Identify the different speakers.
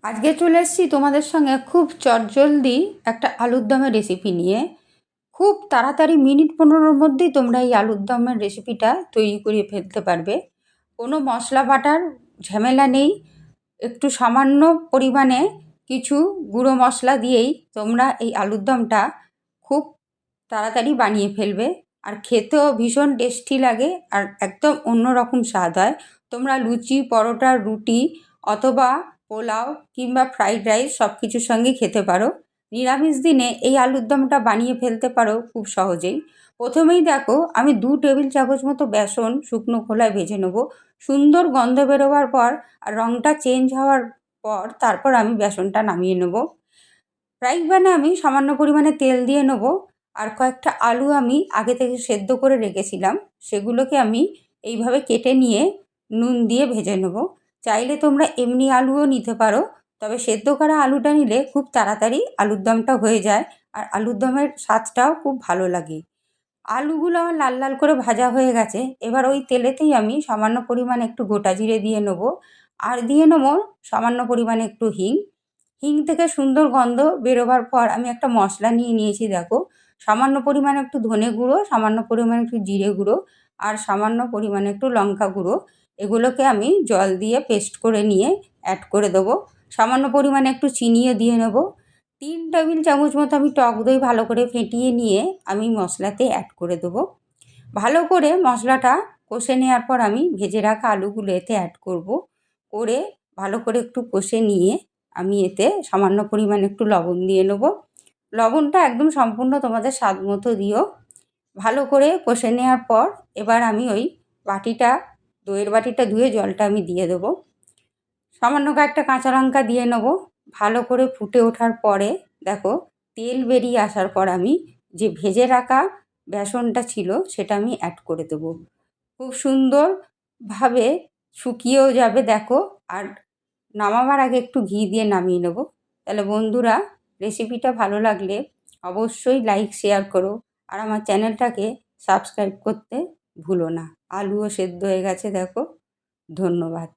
Speaker 1: আজকে চলে এসেছি তোমাদের সঙ্গে খুব চটজলদি একটা আলুর দমের রেসিপি নিয়ে। খুব তাড়াতাড়ি মিনিট 15-র মধ্যেই তোমরা এই আলুর দমের রেসিপিটা তৈরি করে ফেলতে পারবে। কোনো মশলা বাটার ঝামেলা নেই। একটু সামান্য পরিমাণে কিছু গুঁড়ো মশলা দিয়েই তোমরা এই আলুর দমটা খুব তাড়াতাড়ি বানিয়ে ফেলবে। আর খেতেও ভীষণ টেস্টি লাগে আর একদম অন্যরকম স্বাদ হয়। তোমরা লুচি, পরোটা, রুটি অথবা পোলাও কিংবা ফ্রাইড রাইস সব কিছুর সঙ্গেই খেতে পারো। নিরামিষ দিনে এই আলুর দমটা বানিয়ে ফেলতে পারো খুব সহজেই। প্রথমেই দেখো, আমি 2 টেবিল চামচ মতো বেসন শুকনো খোলায় ভেজে নেবো। সুন্দর গন্ধ বেরোবার পর আর রঙটা চেঞ্জ হওয়ার পর তারপর আমি বেসনটা নামিয়ে নেব। ফ্রাই প্যানে আমি সামান্য পরিমাণে তেল দিয়ে নেব। আর কয়েকটা আলু আমি আগে থেকে সেদ্ধ করে রেখেছিলাম, সেগুলোকে আমি এইভাবে কেটে নিয়ে নুন দিয়ে ভেজে নেব। চাইলে তোমরা এমনি আলুও নিতে পারো, তবে সেদ্ধ করা আলুটা নিলে খুব তাড়াতাড়ি আলুর দমটা হয়ে যায় আর আলুর দমের স্বাদটাও খুব ভালো লাগে। আলুগুলো আমার লাল লাল করে ভাজা হয়ে গেছে। এবার ওই তেলেতেই আমি সামান্য পরিমাণে একটু গোটা জিরে দিয়ে নেব। আর দিয়ে নেব সামান্য পরিমাণে একটু হিং। হিং থেকে সুন্দর গন্ধ বেরোবার পর আমি একটা মশলা নিয়ে নিয়েছি দেখো। সামান্য পরিমাণে একটু ধনে গুঁড়ো, সামান্য পরিমাণে একটু জিরে গুঁড়ো আর সামান্য পরিমাণে একটু লঙ্কা গুঁড়ো। এগুলোকে আমি জল দিয়ে পেস্ট করে নিয়ে অ্যাড করে দেবো। সামান্য পরিমাণে একটু চিনিও দিয়ে নেব। 3 টেবিল চামচ মতো আমি টক দই ভালো করে ফেটিয়ে নিয়ে আমি মশলাতে অ্যাড করে দেবো। ভালো করে মশলাটা কষে নেওয়ার পর আমি ভেজে রাখা আলুগুলো এতে অ্যাড করব। করে ভালো করে একটু কষে নিয়ে আমি এতে সামান্য পরিমাণে একটু লবণ দিয়ে নেব। লবণটা একদম সম্পূর্ণ তোমাদের স্বাদ মতো দিও। ভালো করে কষে নেওয়ার পর এবার আমি ওই বাটিটা, দইয়ের বাটিটা ধুয়ে জলটা আমি দিয়ে দেবো। সামান্য কয়েকটা কাঁচা লঙ্কা দিয়ে নেব। ভালো করে ফুটে ওঠার পরে দেখো, তেল বেরিয়ে আসার পর আমি যে ভেজে রাখা বেসনটা ছিল সেটা আমি অ্যাড করে দেবো। খুব সুন্দরভাবে শুকিয়েও যাবে দেখো। আর নামাবার আগে একটু ঘি দিয়ে নামিয়ে নেব। তাহলে বন্ধুরা, রেসিপিটা ভালো লাগলে অবশ্যই লাইক শেয়ার করো আর আমার চ্যানেলটাকে সাবস্ক্রাইব করতে ভুলো না। আলুও সেদ্ধ হয়ে গেছে দেখো। ধন্যবাদ।